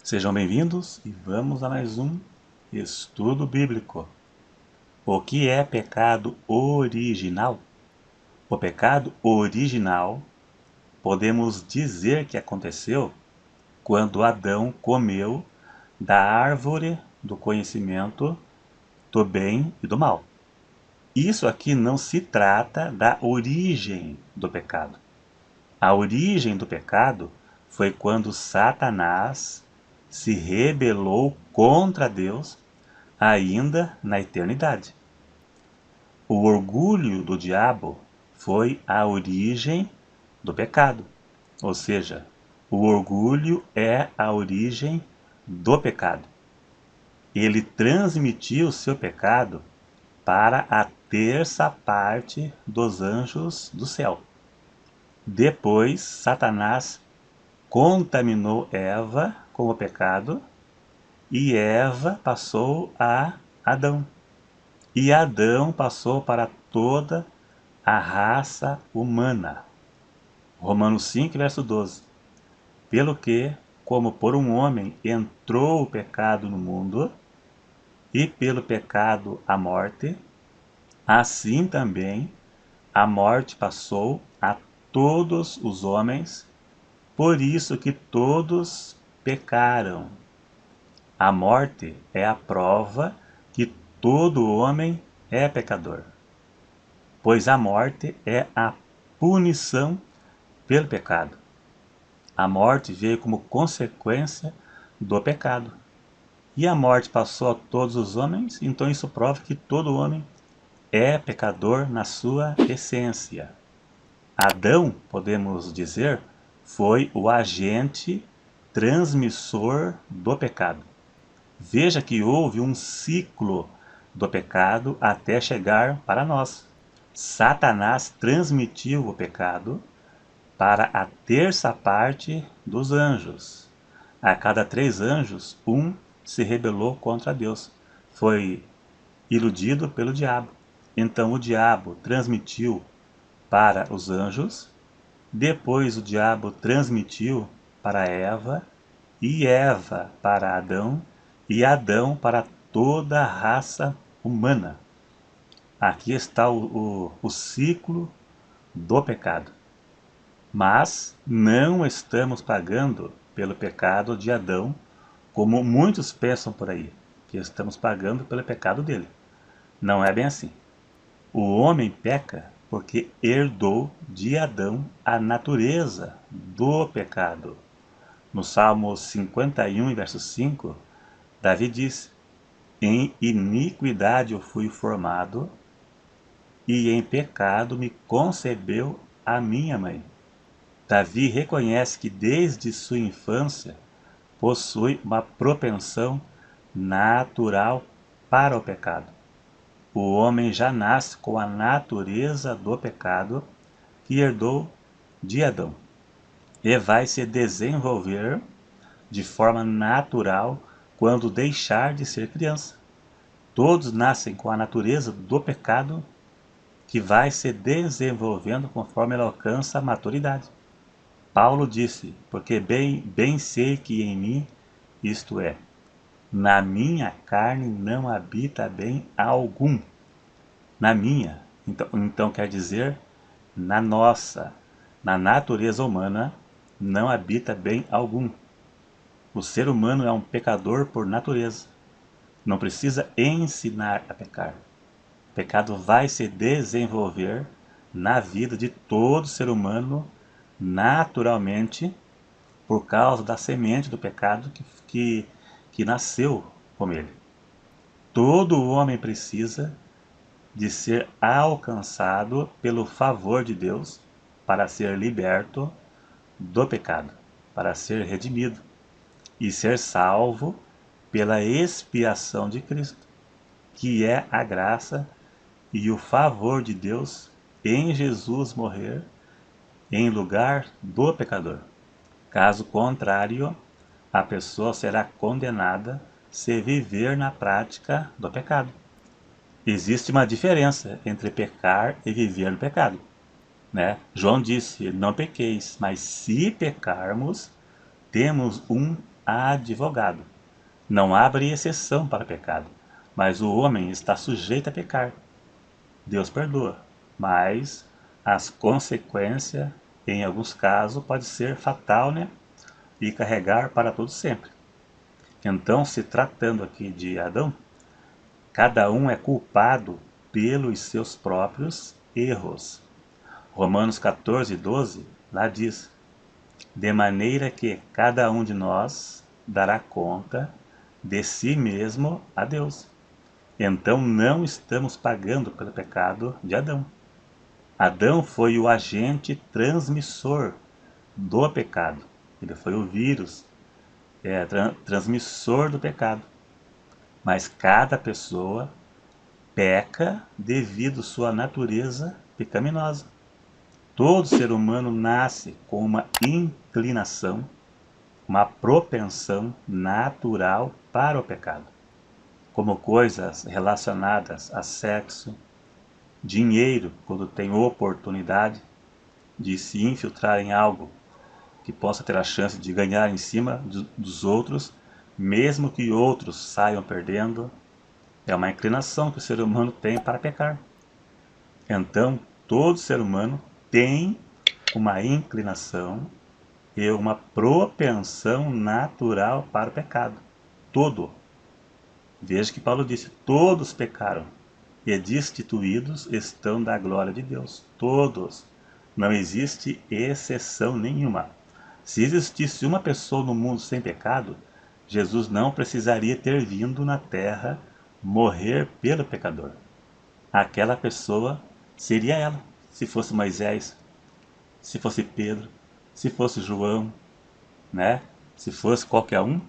Sejam bem-vindos e vamos a mais um estudo bíblico. O que é pecado original? O pecado original podemos dizer que aconteceu quando Adão comeu da árvore do conhecimento do bem e do mal. Isso aqui não se trata da origem do pecado. A origem do pecado foi quando Satanás se rebelou contra Deus ainda na eternidade. O orgulho do diabo foi a origem do pecado. Ou seja, o orgulho é a origem do pecado. Ele transmitiu seu pecado para a terça parte dos anjos do céu. Depois, Satanás contaminou Eva com o pecado e Eva passou a Adão. E Adão passou para toda a raça humana. Romanos 5, verso 12. Pelo que, como por um homem entrou o pecado no mundo, e pelo pecado a morte, assim também a morte passou a todos os homens, por isso que todos pecaram. A morte é a prova que todo homem é pecador, pois a morte é a punição pelo pecado. A morte veio como consequência do pecado. E a morte passou a todos os homens, então isso prova que todo homem é pecador na sua essência. Adão, podemos dizer, foi o agente transmissor do pecado. Veja que houve um ciclo do pecado até chegar para nós. Satanás transmitiu o pecado para a terça parte dos anjos. A cada 3 anjos, um se rebelou contra Deus. Foi iludido pelo diabo. Então o diabo transmitiu para os anjos, depois o diabo transmitiu para Eva, e Eva para Adão, e Adão para toda a raça humana. Aqui está o ciclo do pecado. Mas não estamos pagando pelo pecado de Adão, como muitos pensam por aí, que estamos pagando pelo pecado dele. Não é bem assim. O homem peca porque herdou de Adão a natureza do pecado. No Salmo 51, verso 5, Davi diz: Em iniquidade eu fui formado, e em pecado me concebeu a minha mãe. Davi reconhece que desde sua infância possui uma propensão natural para o pecado. O homem já nasce com a natureza do pecado que herdou de Adão e vai se desenvolver de forma natural quando deixar de ser criança. Todos nascem com a natureza do pecado que vai se desenvolvendo conforme ela alcança a maturidade. Paulo disse: Porque bem sei que em mim, isto é, na minha carne não habita bem algum. Na minha, então quer dizer, na nossa, na natureza humana, não habita bem algum. O ser humano é um pecador por natureza. Não precisa ensinar a pecar. O pecado vai se desenvolver na vida de todo ser humano naturalmente por causa da semente do pecado que nasceu com ele. Todo homem precisa de ser alcançado pelo favor de Deus para ser liberto do pecado, para ser redimido e ser salvo pela expiação de Cristo, que é a graça e o favor de Deus em Jesus morrer em lugar do pecador. Caso contrário, a pessoa será condenada se viver na prática do pecado. Existe uma diferença entre pecar e viver no pecado, né? João disse: Não pequeis, mas se pecarmos, temos um advogado. Não abre exceção para pecado, mas o homem está sujeito a pecar. Deus perdoa, mas as consequências, em alguns casos, pode ser fatal, né? E carregar para todo sempre. Então, se tratando aqui de Adão, cada um é culpado pelos seus próprios erros. Romanos 14:12, lá diz: de maneira que cada um de nós dará conta de si mesmo a Deus. Então não estamos pagando pelo pecado de Adão. Adão foi o agente transmissor do pecado. Ele foi o vírus, transmissor do pecado. Mas cada pessoa peca devido à sua natureza pecaminosa. Todo ser humano nasce com uma inclinação, uma propensão natural para o pecado, como coisas relacionadas a sexo, dinheiro, quando tem oportunidade de se infiltrar em algo que possa ter a chance de ganhar em cima dos outros, mesmo que outros saiam perdendo, é uma inclinação que o ser humano tem para pecar. Então, todo ser humano tem uma inclinação e uma propensão natural para o pecado. Todo. Veja que Paulo disse: todos pecaram e destituídos estão da glória de Deus. Todos. Não existe exceção nenhuma. Se existisse uma pessoa no mundo sem pecado, Jesus não precisaria ter vindo na terra morrer pelo pecador. Aquela pessoa seria ela, se fosse Moisés, se fosse Pedro, se fosse João, né? Se fosse qualquer um,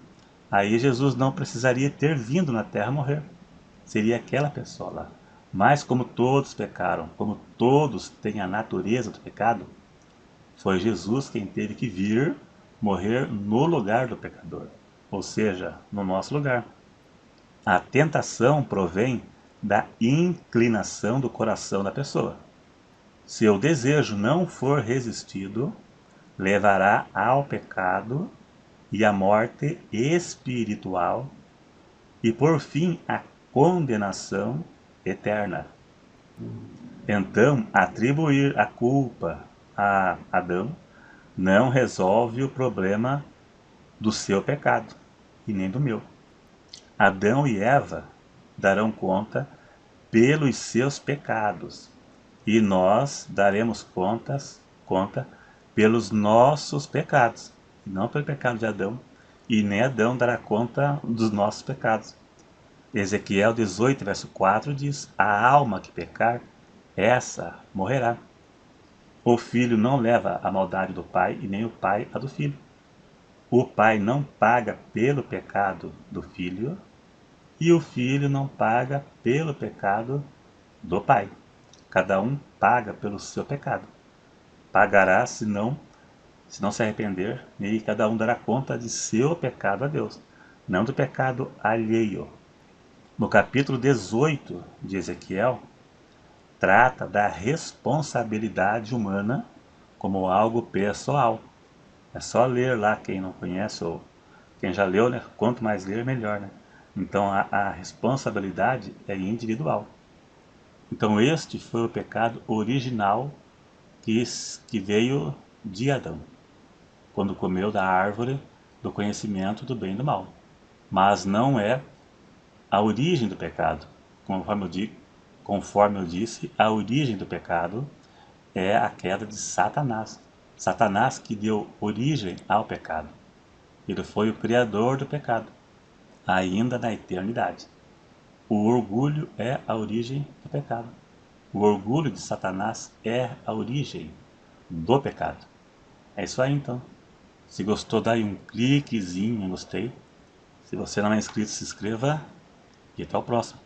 aí Jesus não precisaria ter vindo na terra morrer. Seria aquela pessoa lá. Mas como todos pecaram, como todos têm a natureza do pecado, foi Jesus quem teve que vir morrer no lugar do pecador, ou seja, no nosso lugar. A tentação provém da inclinação do coração da pessoa. Se o desejo não for resistido, levará ao pecado e à morte espiritual e, por fim, à condenação eterna. Então, atribuir a culpa a Adão não resolve o problema do seu pecado e nem do meu. Adão e Eva darão conta pelos seus pecados e nós daremos conta pelos nossos pecados, e não pelo pecado de Adão, e nem Adão dará conta dos nossos pecados. Ezequiel 18, verso 4 diz: a alma que pecar, essa morrerá. O filho não leva a maldade do pai e nem o pai a do filho. O pai não paga pelo pecado do filho e o filho não paga pelo pecado do pai. Cada um paga pelo seu pecado. Pagará se não se arrepender, e cada um dará conta de seu pecado a Deus, não do pecado alheio. No capítulo 18 de Ezequiel, trata da responsabilidade humana como algo pessoal. É só ler lá, quem não conhece ou quem já leu, né? Quanto mais ler, melhor, né? Então a responsabilidade é individual. Então este foi o pecado original que veio de Adão, quando comeu da árvore do conhecimento do bem e do mal. Mas não é a origem do pecado. Conforme eu disse, a origem do pecado é a queda de Satanás. Satanás que deu origem ao pecado. Ele foi o criador do pecado, ainda na eternidade. O orgulho é a origem do pecado. O orgulho de Satanás é a origem do pecado. É isso aí então. Se gostou, dá aí um cliquezinho em gostei. Se você não é inscrito, se inscreva e até o próximo.